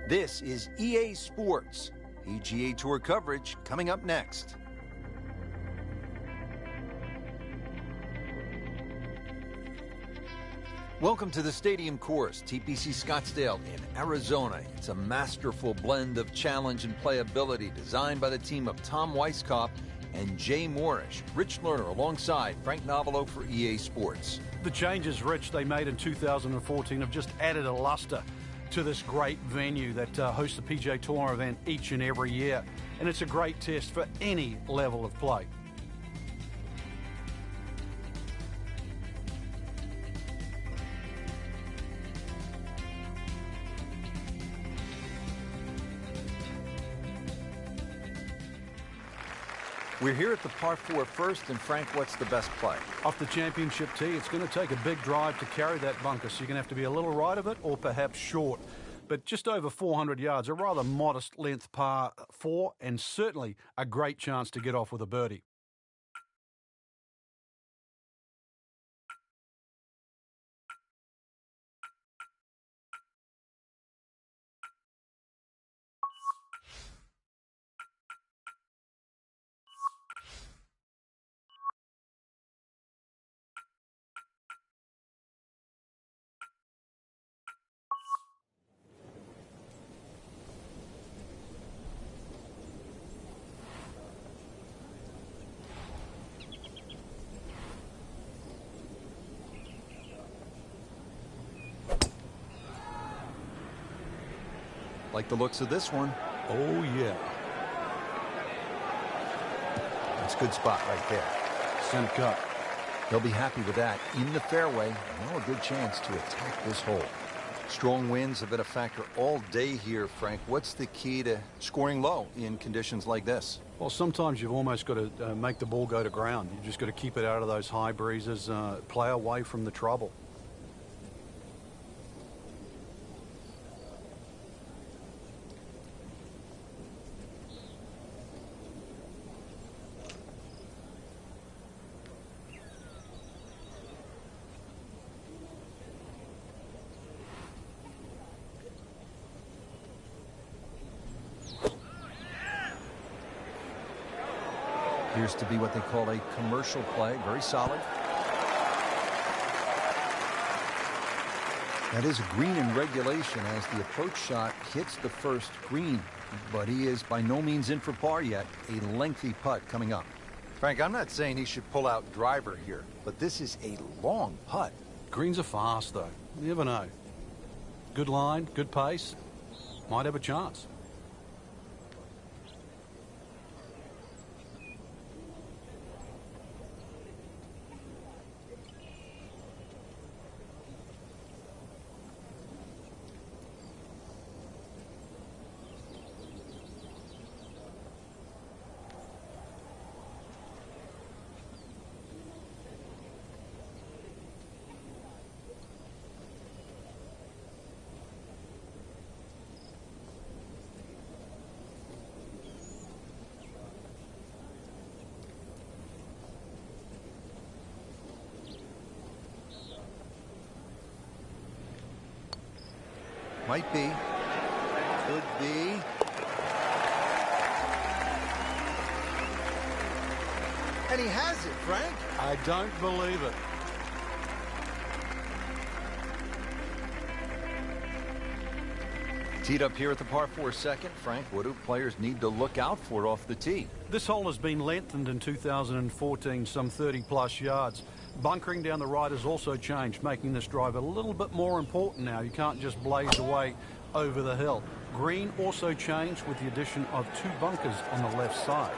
This is EA Sports. PGA Tour coverage coming up next. Welcome to the Stadium Course, TPC Scottsdale in Arizona. It's a masterful blend of challenge and playability designed by the team of Tom Weisskopf and Jay Morrish. Rich Lerner alongside Frank Novelo for EA Sports. The changes, Rich, they made in 2014 have just added a luster to this great venue that hosts the PGA Tour event each and every year. And it's a great test for any level of play. We're here at the par 4 first, and Frank, what's the best play? Off the championship tee, it's going to take a big drive to carry that bunker, so you're going to have to be a little right of it or perhaps short. But just over 400 yards, a rather modest length par 4, and certainly a great chance to get off with a birdie. Like the looks of this one. Oh, yeah. That's a good spot right there. Center cut. He'll be happy with that. In the fairway, and now a good chance to attack this hole. Strong winds have been a factor all day here, Frank. What's the key to scoring low in conditions like this? Well, sometimes you've almost got to make the ball go to ground. You've just got to keep it out of those high breezes, play away from the trouble. Appears to be what they call a commercial play. Very solid. That is a green in regulation as the approach shot hits the first green. But he is by no means in for par yet. A lengthy putt coming up. Frank, I'm not saying he should pull out driver here, but this is a long putt. Greens are fast, though. You never know. Good line, good pace. Might have a chance. Might be. Could be. And he has it, Frank. I don't believe it. Teed up here at the par 4 second. Frank, what do players need to look out for off the tee? This hole has been lengthened in 2014, some 30-plus yards. Bunkering down the right has also changed, making this drive a little bit more important now. You can't just blaze away over the hill. Green also changed with the addition of 2 bunkers on the left side.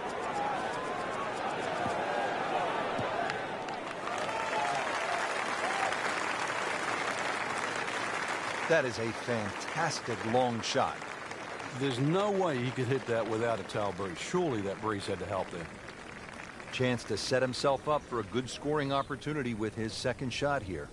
That is a fantastic long shot. There's no way he could hit that without a tail breeze. Surely that breeze had to help there. Chance to set himself up for a good scoring opportunity with his second shot here.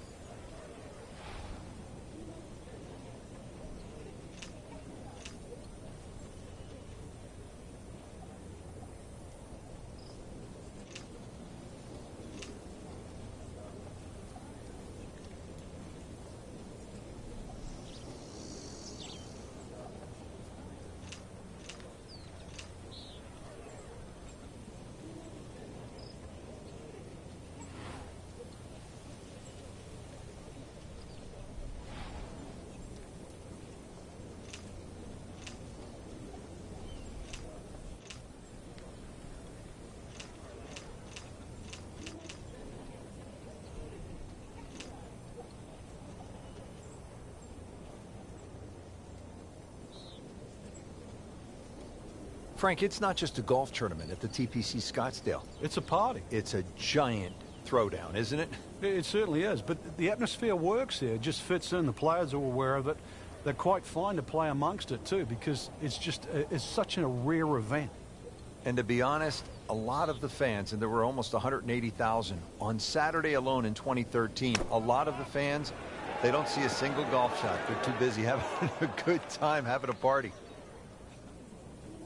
Frank, it's not just a golf tournament at the TPC Scottsdale. It's a party. It's a giant throwdown, isn't it? It certainly is, but the atmosphere works there. It just fits in. The players are aware of it. They're quite fine to play amongst it, too, because it's such a rare event. And to be honest, a lot of the fans, and there were almost 180,000 on Saturday alone in 2013, a lot of the fans, they don't see a single golf shot. They're too busy having a good time, having a party.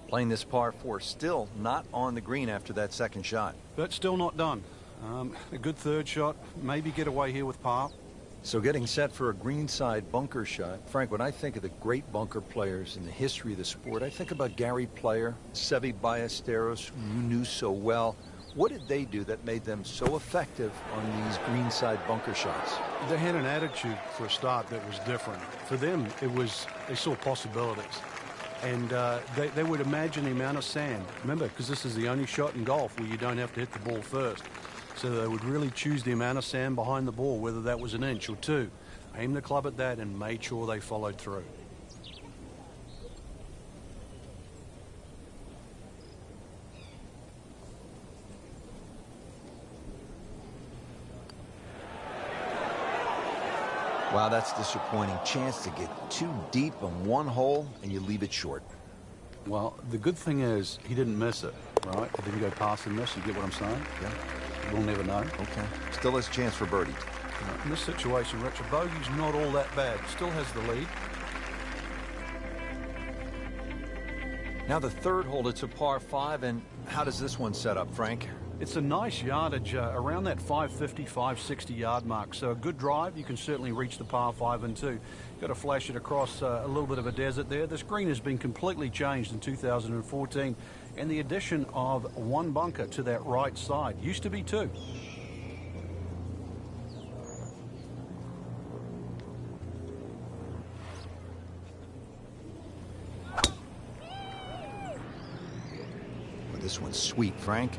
Playing this par 4, still not on the green after that second shot. But still not done. A good third shot, maybe get away here with par. So getting set for a greenside bunker shot. Frank, when I think of the great bunker players in the history of the sport, I think about Gary Player, Seve Ballesteros, who you knew so well. What did they do that made them so effective on these greenside bunker shots? They had an attitude for a start that was different. For them, they saw possibilities. And they would imagine the amount of sand. Remember, because this is the only shot in golf where you don't have to hit the ball first. So they would really choose the amount of sand behind the ball, whether that was an inch or two. Aim the club at that and made sure they followed through. Wow, that's disappointing. Chance to get too deep on one hole and you leave it short. Well, the good thing is he didn't miss it, right? He didn't go past the miss. You get what I'm saying? Yeah. We'll never know. Okay. Still has a chance for birdie. In this situation, Rich, a bogey's not all that bad. Still has the lead. Now the third hole, it's a par 5, and how does this one set up, Frank? It's a nice yardage around that 550, 560 yard mark. So a good drive, you can certainly reach the par 5 and 2. Got to flash it across a little bit of a desert there. This green has been completely changed in 2014, and the addition of one bunker to that right side. Used to be 2. Well, this one's sweet, Frank.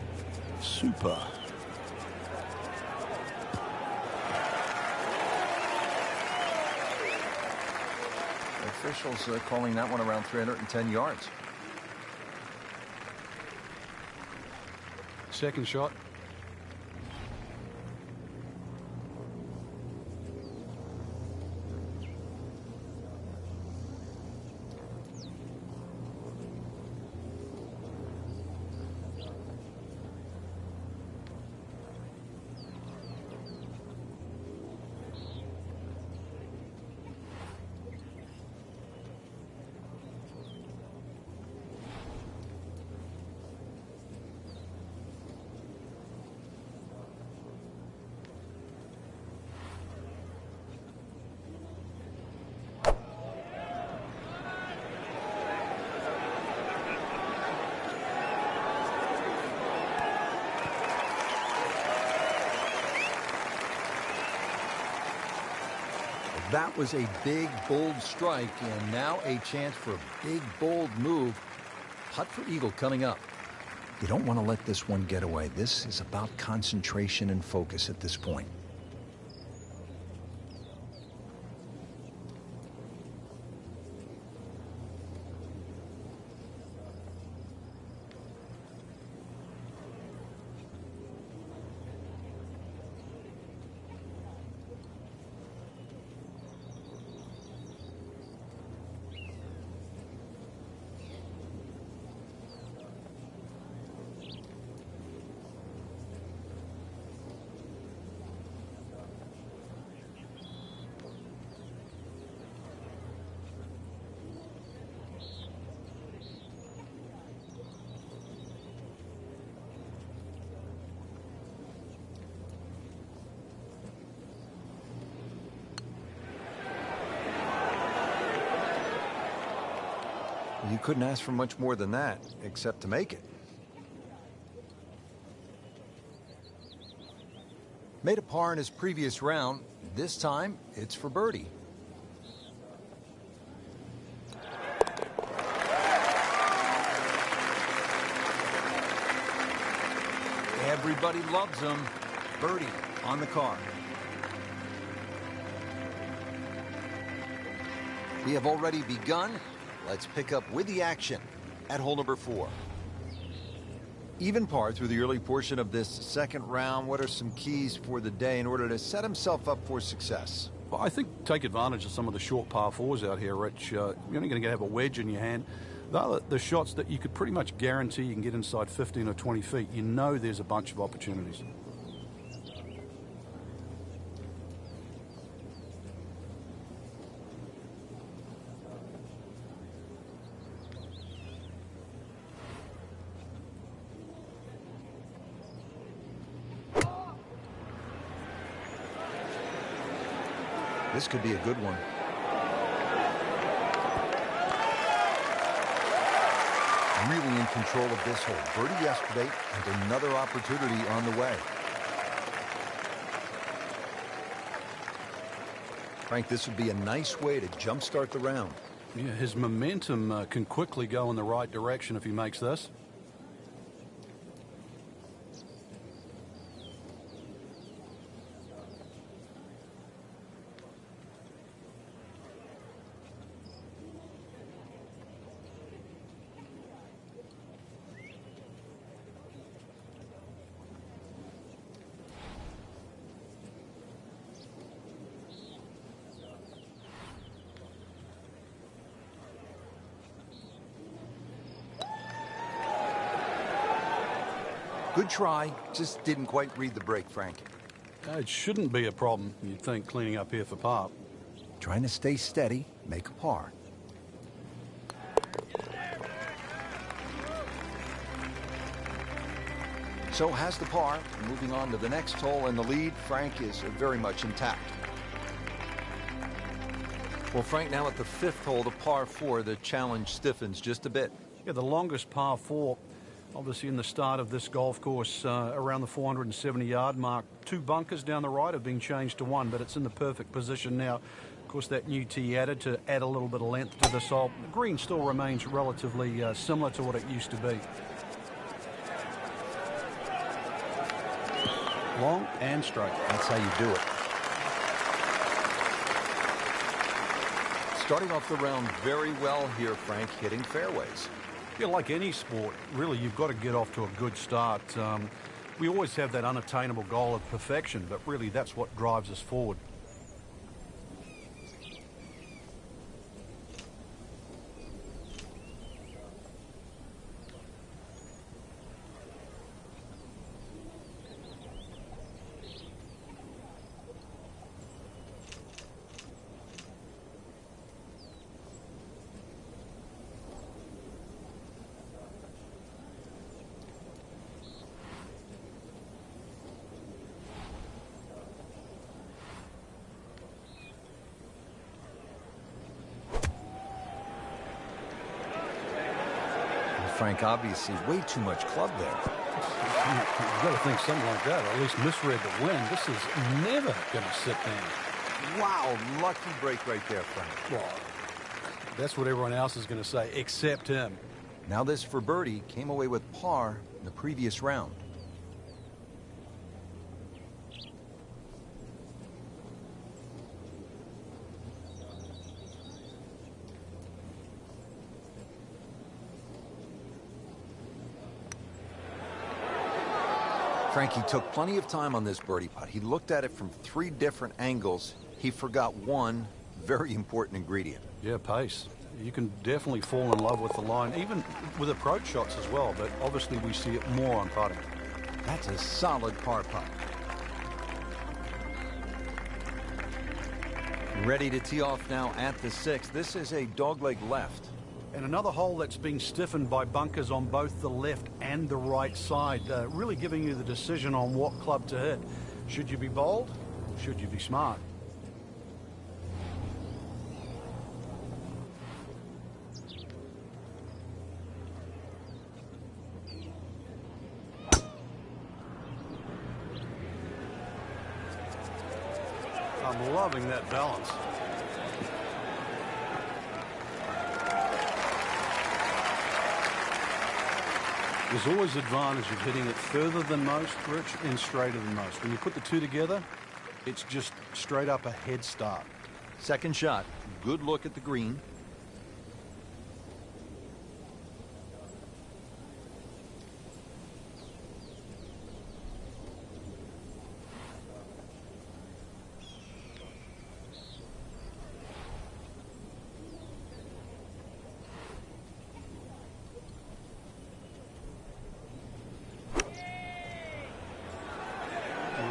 Super. Officials calling that one around 310 yards. Second shot. That was a big, bold strike, and now a chance for a big, bold move. Putt for eagle coming up. You don't want to let this one get away. This is about concentration and focus at this point. You couldn't ask for much more than that, except to make it. Made a par in his previous round. This time, it's for birdie. Everybody loves him. Birdie on the card. We have already begun. Let's pick up with the action at hole number 4. Even par through the early portion of this second round. What are some keys for the day in order to set himself up for success? Well, I think take advantage of some of the short par fours out here, Rich. You're only going to have a wedge in your hand. The shots that you could pretty much guarantee you can get inside 15 or 20 feet. You know there's a bunch of opportunities. This could be a good one. Really in control of this hole. Birdie yesterday and another opportunity on the way. Frank, this would be a nice way to jumpstart the round. Yeah, his momentum can quickly go in the right direction if he makes this. Good try, just didn't quite read the break, Frank. It shouldn't be a problem, you'd think, cleaning up here for par. Trying to stay steady, make a par. So has the par. Moving on to the next hole, and the lead, Frank, is very much intact. Well, Frank, now at the fifth hole, the par 4, the challenge stiffens just a bit. Yeah, the longest par 4. Obviously in the start of this golf course, around the 470-yard mark. 2 bunkers down the right have been changed to 1, but it's in the perfect position now. Of course, that new tee added to add a little bit of length to this hole. The green still remains relatively similar to what it used to be. Long and straight. That's how you do it. Starting off the round very well here, Frank, hitting fairways. Yeah, like any sport, really, you've got to get off to a good start. We always have that unattainable goal of perfection, but really that's what drives us forward. Frank, obviously way too much club there. You've got to think something like that, or at least misread the wind. This is never going to sit down. Wow, lucky break right there, Frank. Well, that's what everyone else is going to say, except him. Now this for birdie, came away with par in the previous round. Frankie took plenty of time on this birdie putt. He looked at it from 3 different angles. He forgot one very important ingredient. Yeah, pace. You can definitely fall in love with the line, even with approach shots as well, but obviously we see it more on putting. That's a solid par putt. Ready to tee off now at the 6th. This is a dogleg left. And another hole that's been stiffened by bunkers on both the left and the right side, really giving you the decision on what club to hit. Should you be bold? Should you be smart? I'm loving that balance. There's always advantage of hitting it further than most, Rich, and straighter than most. When you put the two together, it's just straight up a head start. Second shot. Good look at the green.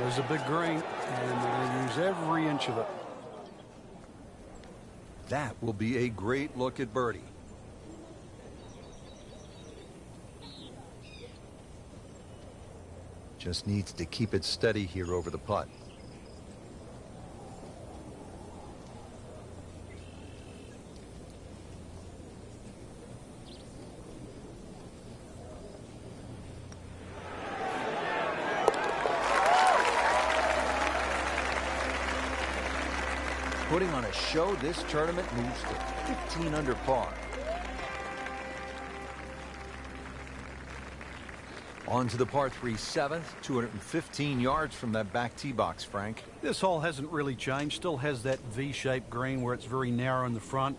There's a big green, and they're going to use every inch of it. That will be a great look at birdie. Just needs to keep it steady here over the putt. Putting on a show, this tournament moves to 15 under par. On to the par 3 7th, 215 yards from that back tee box, Frank. This hole hasn't really changed. Still has that V-shaped green where it's very narrow in the front.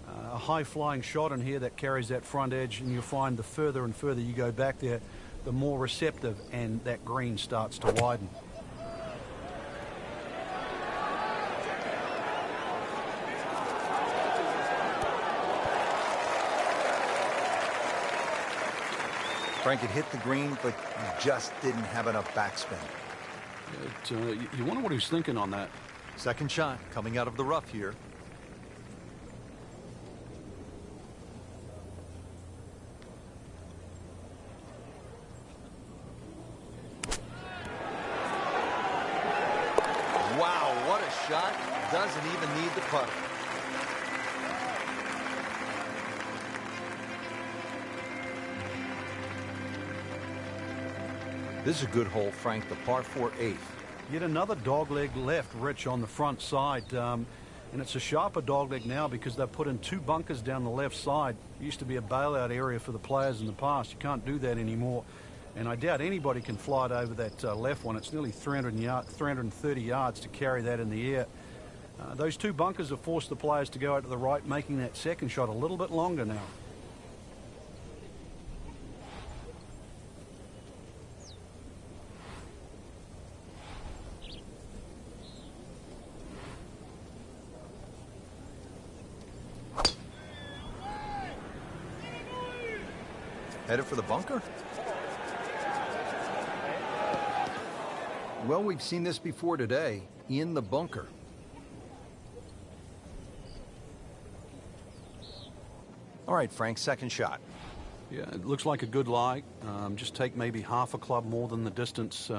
A high-flying shot in here that carries that front edge, and you'll find the further and further you go back there, the more receptive and that green starts to widen. Frank, it hit the green, but just didn't have enough backspin. You wonder what he's thinking on that. Second shot coming out of the rough here. Wow, what a shot. Doesn't even need the putter. This is a good hole, Frank, the par 4 8th. Yet another dogleg left, Rich, on the front side. And it's a sharper dogleg now because they've put in 2 bunkers down the left side. It used to be a bailout area for the players in the past. You can't do that anymore. And I doubt anybody can fly it over that left one. It's nearly 330 yards to carry that in the air. Those 2 bunkers have forced the players to go out to the right, making that second shot a little bit longer now. Headed for the bunker? Well, we've seen this before today, in the bunker. All right, Frank, second shot. Yeah, it looks like a good lie. Just take maybe half a club more than the distance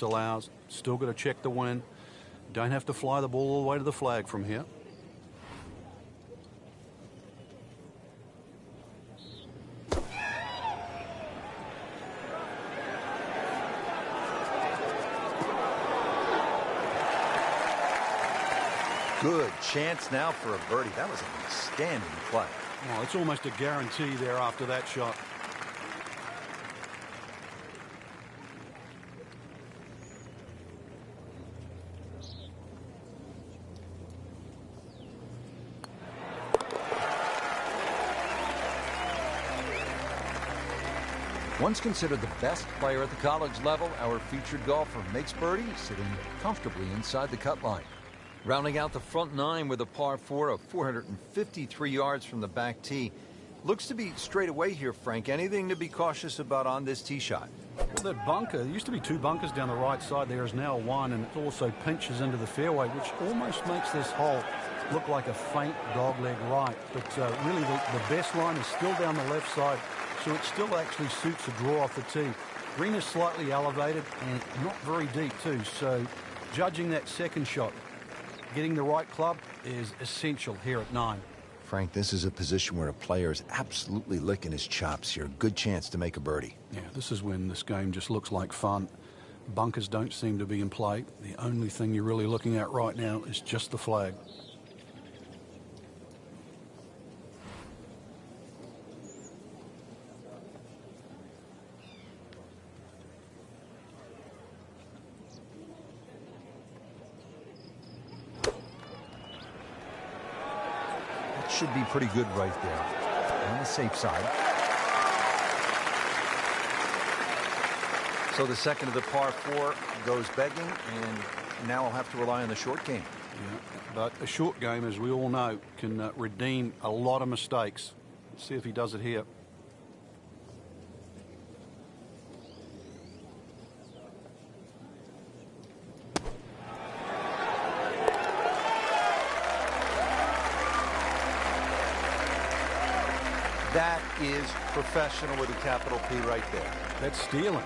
allows. Still got to check the wind. Don't have to fly the ball all the way to the flag from here. Good chance now for a birdie. That was an outstanding play. Well, it's almost a guarantee there after that shot. Once considered the best player at the college level, our featured golfer makes birdie, sitting comfortably inside the cut line. Rounding out the front 9 with a par 4 of 453 yards from the back tee. Looks to be straight away here, Frank. Anything to be cautious about on this tee shot? Well, that bunker, there used to be 2 bunkers down the right side. There is now 1, and it also pinches into the fairway, which almost makes this hole look like a faint dogleg right. But really, the best line is still down the left side, so it still actually suits a draw off the tee. Green is slightly elevated and not very deep, too. So judging that second shot, getting the right club is essential here at 9. Frank, this is a position where a player is absolutely licking his chops here. Good chance to make a birdie. Yeah, this is when this game just looks like fun. Bunkers don't seem to be in play. The only thing you're really looking at right now is just the flag. Should be pretty good right there on the safe side. So the second of the par 4 goes begging, and now I'll have to rely on the short game. Yeah, but a short game, as we all know, can redeem a lot of mistakes. Let's see if he does it here. That is professional with a capital P right there. That's stealing.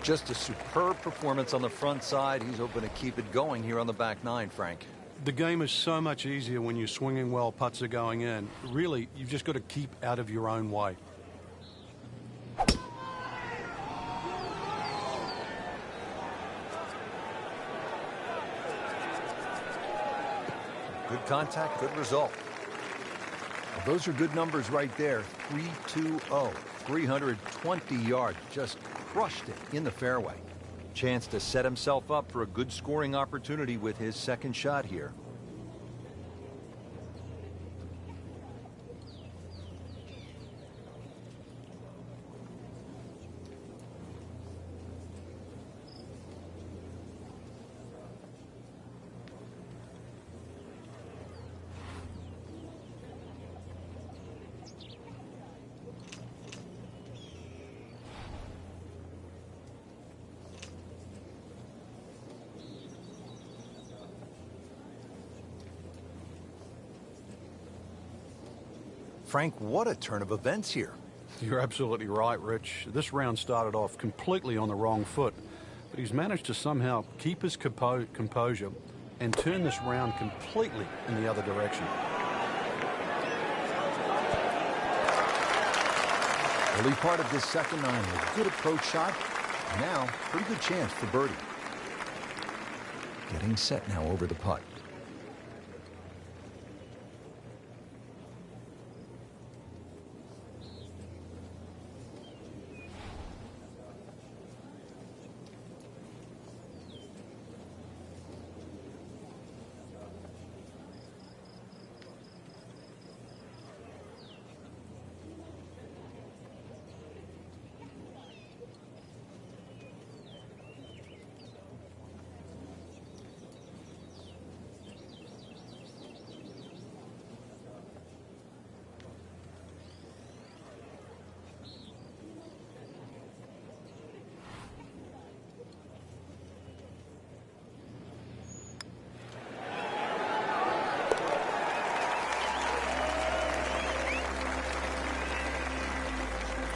Just a superb performance on the front side. He's hoping to keep it going here on the back nine, Frank. The game is so much easier when you're swinging well, putts are going in. Really, you've just got to keep out of your own way. Good contact, good result. Well, those are good numbers right there. 3-2-0, 320 yards, just crushed it in the fairway. Chance to set himself up for a good scoring opportunity with his second shot here. Frank, what a turn of events here. You're absolutely right, Rich. This round started off completely on the wrong foot, but he's managed to somehow keep his composure and turn this round completely in the other direction. Early part of this second nine, a good approach shot. Now, pretty good chance for birdie. Getting set now over the putt.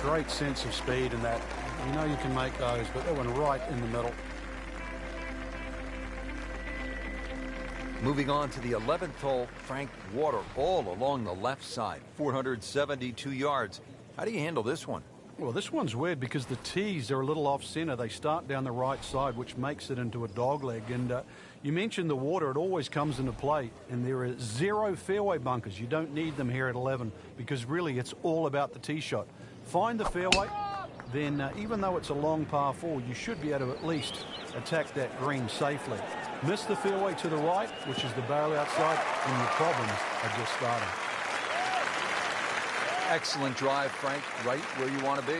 Great sense of speed in that. You know you can make those, but that one right in the middle. Moving on to the 11th hole, Frank, water all along the left side, 472 yards. How do you handle this one? Well, this one's weird because the tees are a little off center. They start down the right side, which makes it into a dogleg. And you mentioned the water. It always comes into play. And there are 0 fairway bunkers. You don't need them here at 11 because really it's all about the tee shot. Find the fairway, then even though it's a long par 4, you should be able to at least attack that green safely. Miss the fairway to the right, which is the barrel outside, and your problems are just starting. Excellent drive, Frank, right where you want to be.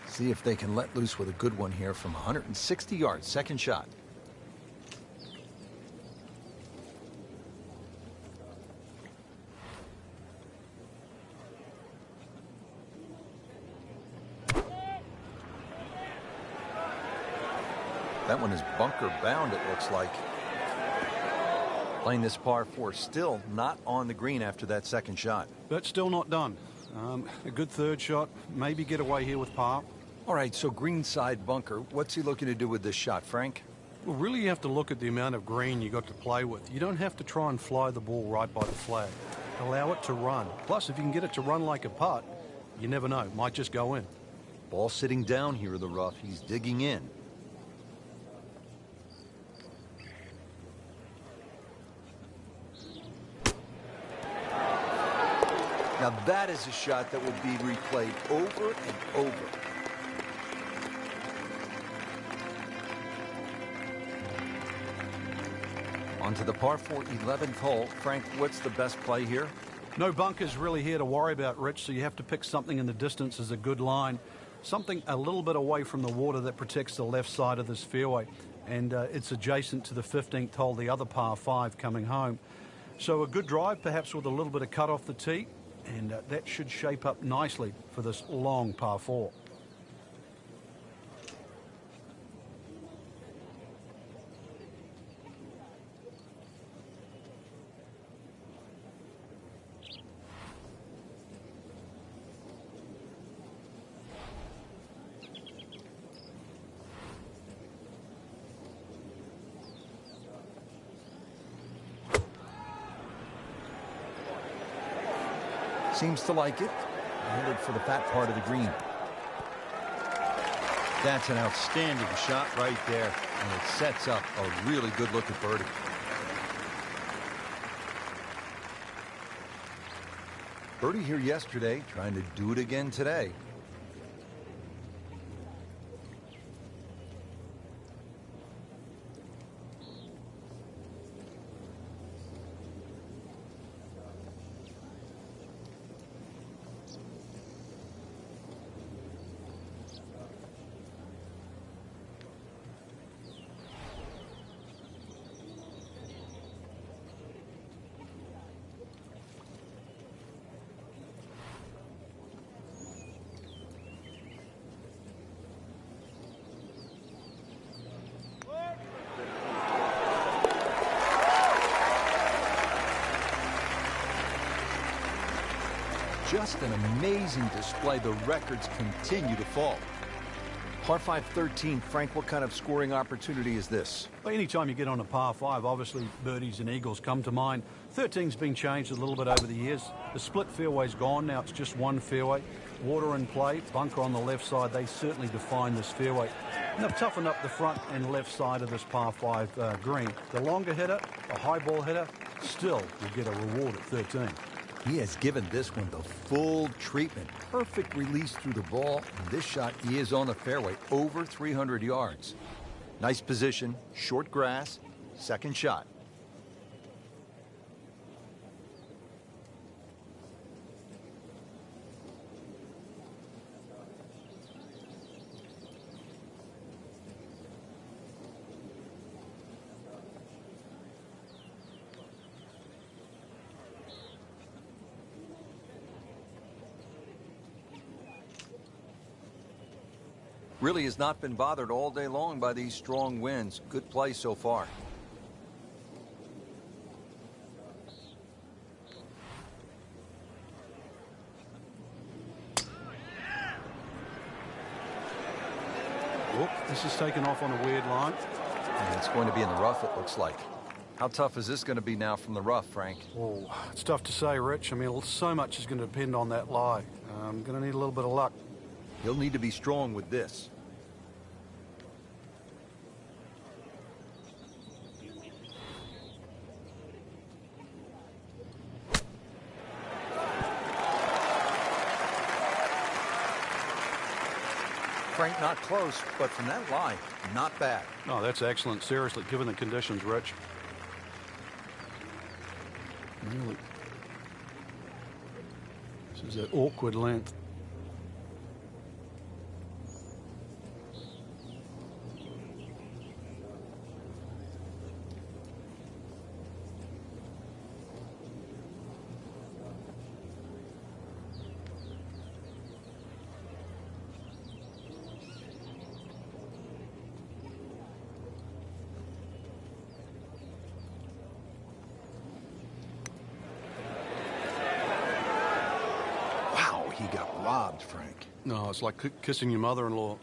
See if they can let loose with a good one here from 160 yards. Second shot. That one is bunker bound, it looks like. Playing this par 4, still not on the green after that second shot. But still not done. A good third shot. Maybe get away here with par. All right, so green side bunker. What's he looking to do with this shot, Frank? Well, really you have to look at the amount of green you got to play with. You don't have to try and fly the ball right by the flag. Allow it to run. Plus, if you can get it to run like a putt, you never know. Might just go in. Ball sitting down here in the rough. He's digging in. Now that is a shot that will be replayed over and over. On to the par 4 11th hole. Frank, what's the best play here? No bunkers really here to worry about, Rich, so you have to pick something in the distance as a good line. Something a little bit away from the water that protects the left side of this fairway. And it's adjacent to the 15th hole, the other par 5 coming home. So a good drive, perhaps with a little bit of cut off the tee. And that should shape up nicely for this long par 4. Seems to like it. Headed for the fat part of the green. That's an outstanding shot right there, and it sets up a really good look at birdie. Birdie here yesterday, trying to do it again today. Just an amazing display. The records continue to fall. Par 5 13, Frank, what kind of scoring opportunity is this? Well, anytime you get on a par 5, obviously birdies and eagles come to mind. 13's been changed a little bit over the years. The split fairway's gone. Now it's just one fairway. Water in play, bunker on the left side. They certainly define this fairway. And they've toughened up the front and left side of this par 5 green. The longer hitter, a high ball hitter, still will get a reward at 13. He has given this one the full treatment. Perfect release through the ball. And this shot is on the fairway, over 300 yards. Nice position, short grass, second shot. Really has not been bothered all day long by these strong winds. Good play so far. Oop, this is taken off on a weird line. And it's going to be in the rough, it looks like. How tough is this going to be now from the rough, Frank? Oh, it's tough to say, Rich. I mean, so much is going to depend on that lie. I'm going to need a little bit of luck. He'll need to be strong with this. Frank, not close, but from that lie, not bad. No, that's excellent. Seriously, given the conditions, Rich. Really. This is an awkward length. He got robbed, Frank. No, it's like kissing your mother-in-law.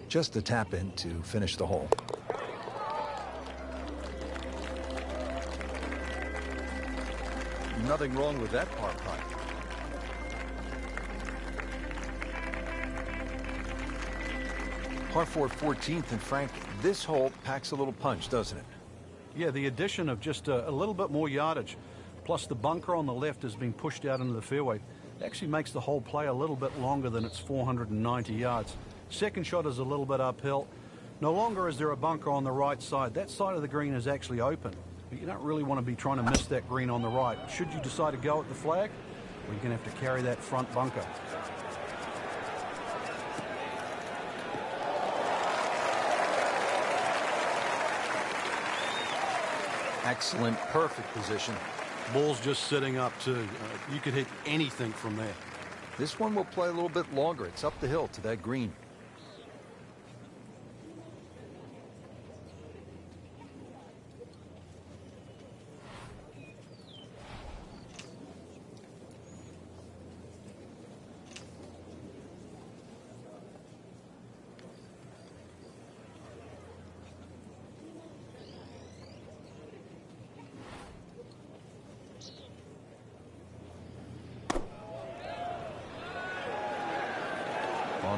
Just a tap in to finish the hole. Nothing wrong with that par putt. Par 4 14th, and Frank, this hole packs a little punch, doesn't it? Yeah, the addition of just a little bit more yardage, plus the bunker on the left has been pushed out into the fairway. It actually makes the whole play a little bit longer than its 490 yards. Second shot is a little bit uphill. No longer is there a bunker on the right side. That side of the green is actually open. But you don't really want to be trying to miss that green on the right. Should you decide to go at the flag, well, you're going to have to carry that front bunker. Excellent, perfect position. Ball's just sitting up too. You could hit anything from there. This one will play a little bit longer. It's up the hill to that green.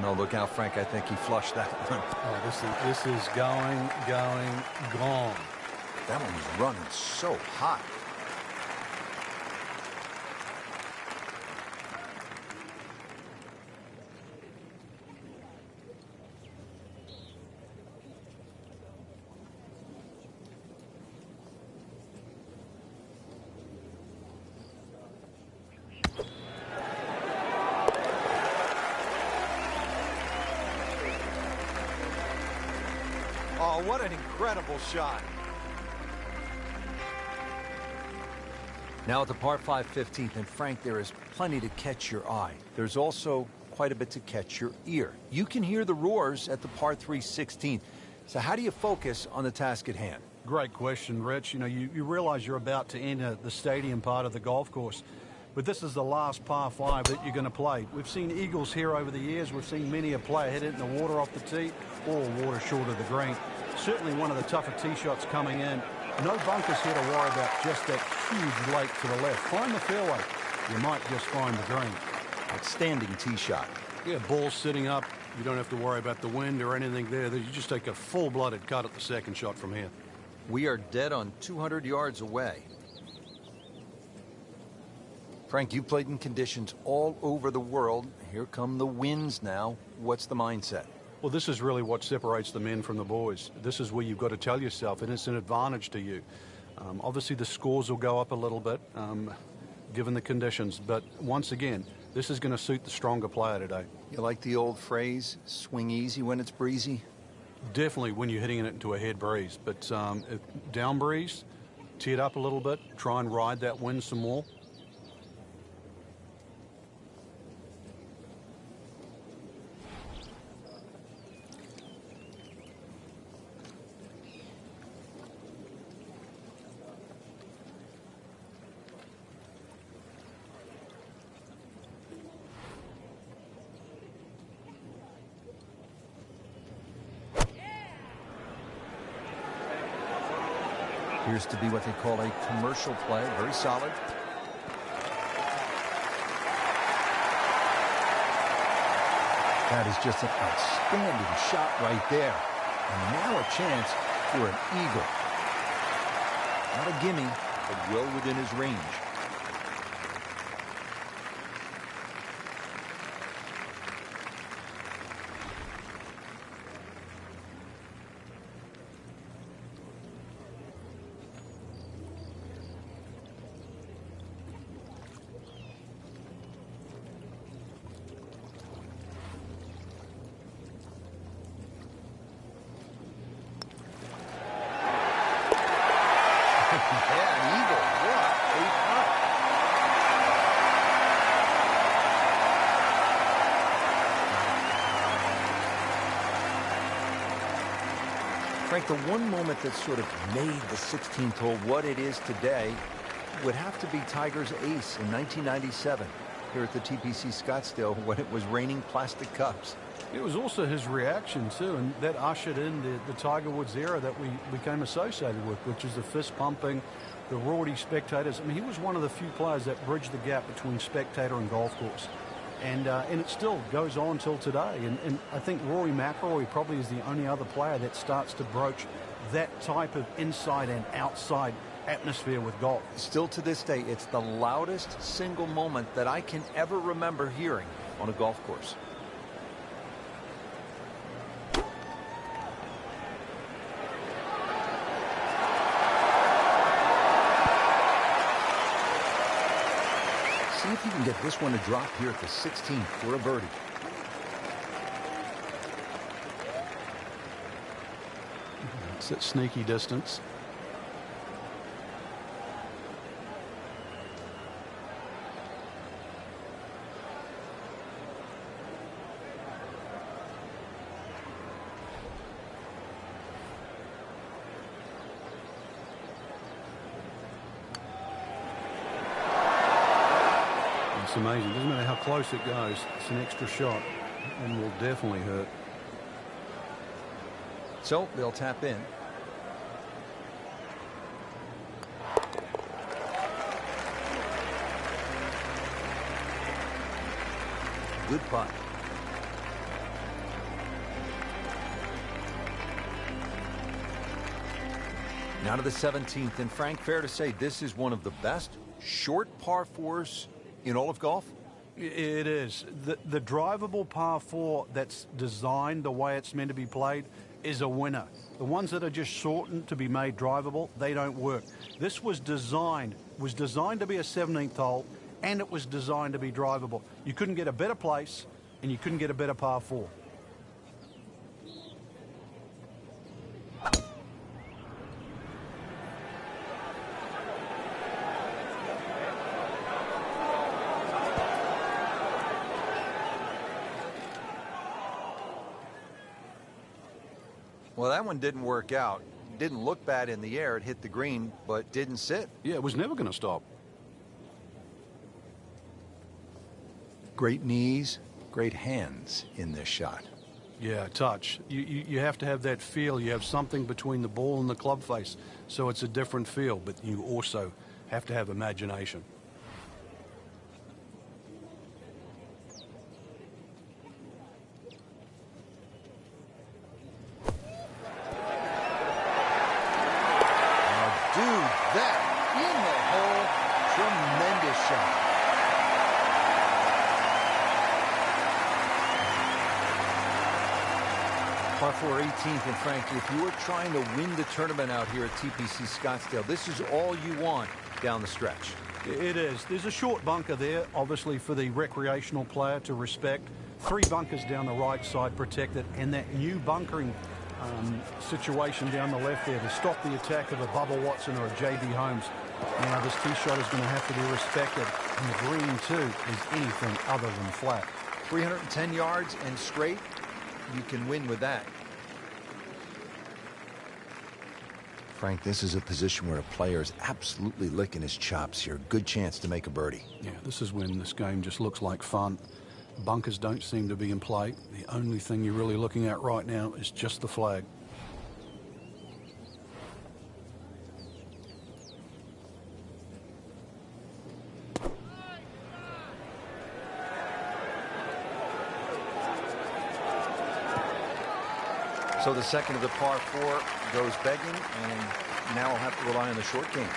no, look out, Frank. I think he flushed that one. Oh, this is gone. That one was running so hot. Oh, what an incredible shot. Now at the par 5 15th, and Frank, there is plenty to catch your eye. There's also quite a bit to catch your ear. You can hear the roars at the par 3 16th. So how do you focus on the task at hand? Great question, Rich. You know, you realize you're about to enter the stadium part of the golf course, but this is the last par 5 that you're going to play. We've seen eagles here over the years. We've seen many a player hit it in the water off the tee or water short of the green. Certainly one of the tougher tee shots coming in. No bunkers here to worry about, just that huge lake to the left. Find the fairway. You might just find the green. Outstanding tee shot. Yeah, ball's sitting up. You don't have to worry about the wind or anything there. You just take a full-blooded cut at the second shot from here. We are dead on 200 yards away. Frank, you played in conditions all over the world. Here come the winds now. What's the mindset? Well, this is really what separates the men from the boys. This is where you've got to tell yourself, and it's an advantage to you. Obviously, the scores will go up a little bit, given the conditions. But once again, this is going to suit the stronger player today. You like the old phrase, swing easy when it's breezy? Definitely when you're hitting it into a head breeze. But down breeze, tee it up a little bit, try and ride that wind some more. Appears to be what they call a commercial play. Very solid. That is just an outstanding shot right there. And now a chance for an eagle. Not a gimme, but well within his range. Frank, the one moment that sort of made the 16th hole what it is today would have to be Tiger's ace in 1997 here at the TPC Scottsdale when it was raining plastic cups. It was also his reaction, too, and that ushered in the Tiger Woods era that we became associated with, which is the fist pumping, the rowdy spectators. I mean, he was one of the few players that bridged the gap between spectator and golf course. And it still goes on till today. And I think Rory McIlroy probably is the only other player that starts to broach that type of inside and outside atmosphere with golf. Still to this day, it's the loudest single moment that I can ever remember hearing on a golf course. See if you can get this one to drop here at the 16th for a birdie. It's at sneaky distance. It's amazing. Doesn't matter how close it goes. It's an extra shot and will definitely hurt. So they'll tap in. Good putt. Now to the 17th, and Frank, fair to say this is one of the best short par fours in all of golf? It is. The drivable par 4 that's designed the way it's meant to be played is a winner. The ones that are just shortened to be made drivable, they don't work. This was designed to be a 17th hole, and it was designed to be drivable. You couldn't get a better place, and you couldn't get a better par 4. Well, that one didn't work out. Didn't look bad in the air. It hit the green, but didn't sit. Yeah, it was never going to stop. Great knees, great hands in this shot. Yeah, touch. You have to have that feel. You have something between the ball and the club face, so it's a different feel, but you also have to have imagination. Par 4 18th, and Frank, if you are trying to win the tournament out here at TPC Scottsdale, this is all you want down the stretch. It is. There's a short bunker there, obviously for the recreational player to respect. 3 bunkers down the right side protected, and that new bunkering situation down the left there to stop the attack of a Bubba Watson or a J.B. Holmes. Now this tee shot is going to have to be respected, and the green too is anything other than flat. 310 yards and straight. You can win with that. Frank, this is a position where a player is absolutely licking his chops here. Good chance to make a birdie. Yeah, this is when this game just looks like fun. Bunkers don't seem to be in play. The only thing you're really looking at right now is just the flag. So the second of the par 4 goes begging, and now we'll have to rely on the short game.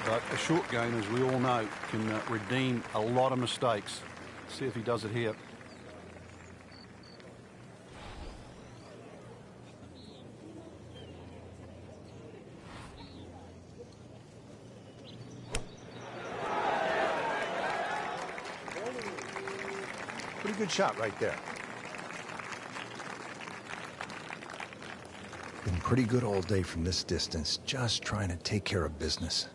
But a short game, as we all know, can redeem a lot of mistakes. See if he does it here. Pretty good shot right there. Been pretty good all day from this distance, just trying to take care of business.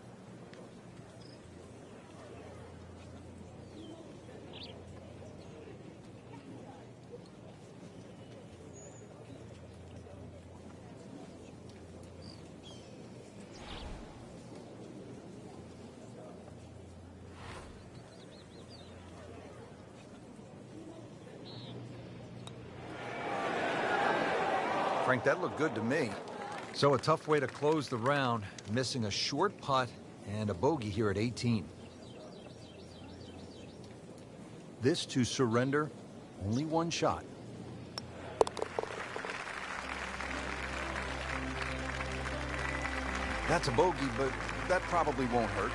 Frank, that looked good to me. So a tough way to close the round, missing a short putt and a bogey here at 18. This to surrender, only one shot. That's a bogey, but that probably won't hurt.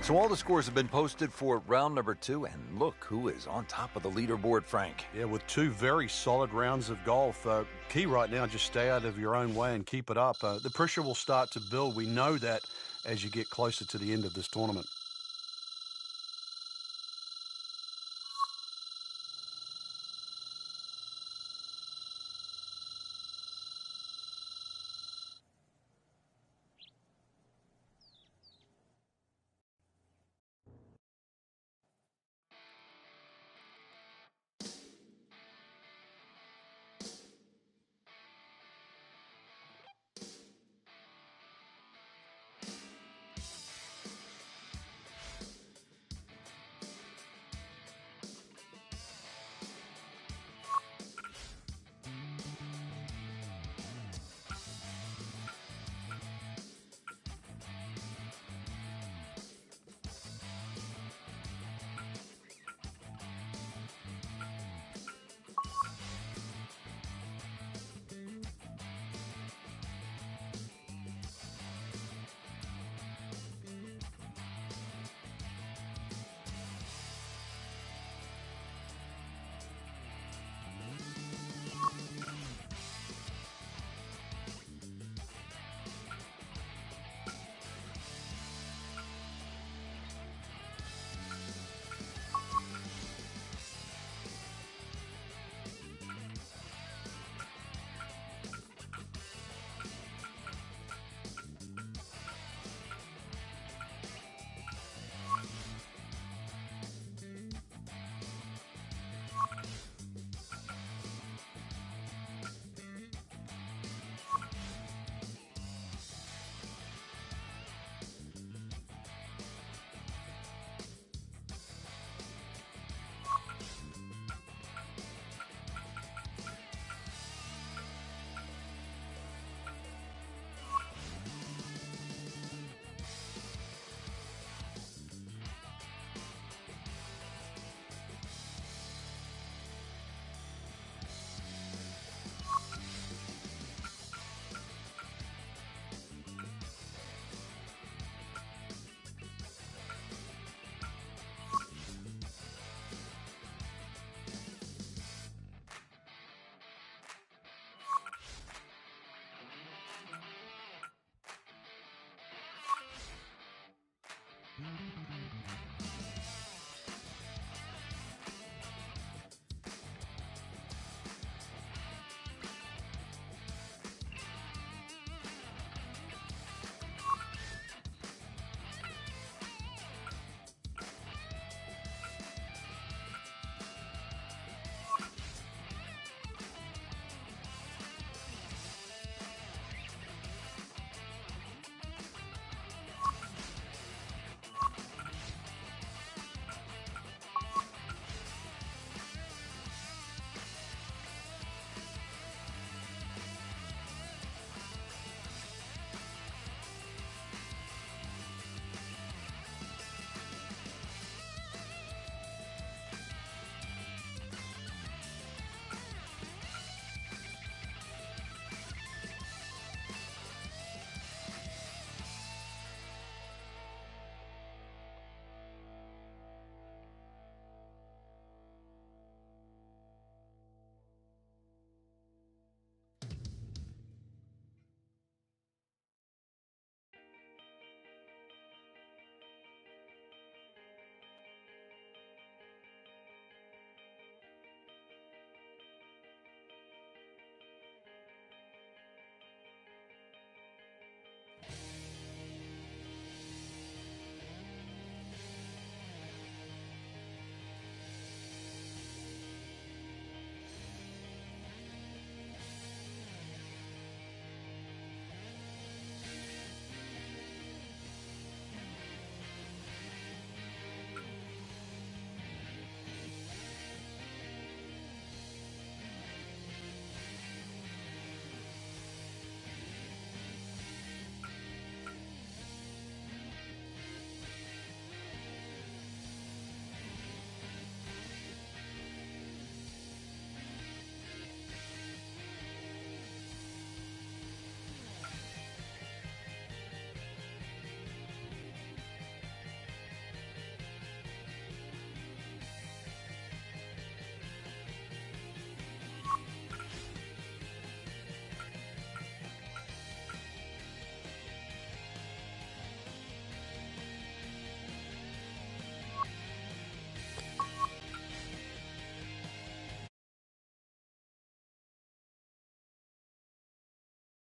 So all the scores have been posted for round number 2, and look who is on top of the leaderboard, Frank. Yeah, with 2 very solid rounds of golf. Key right now, just stay out of your own way and keep it up. The pressure will start to build. We know that as you get closer to the end of this tournament.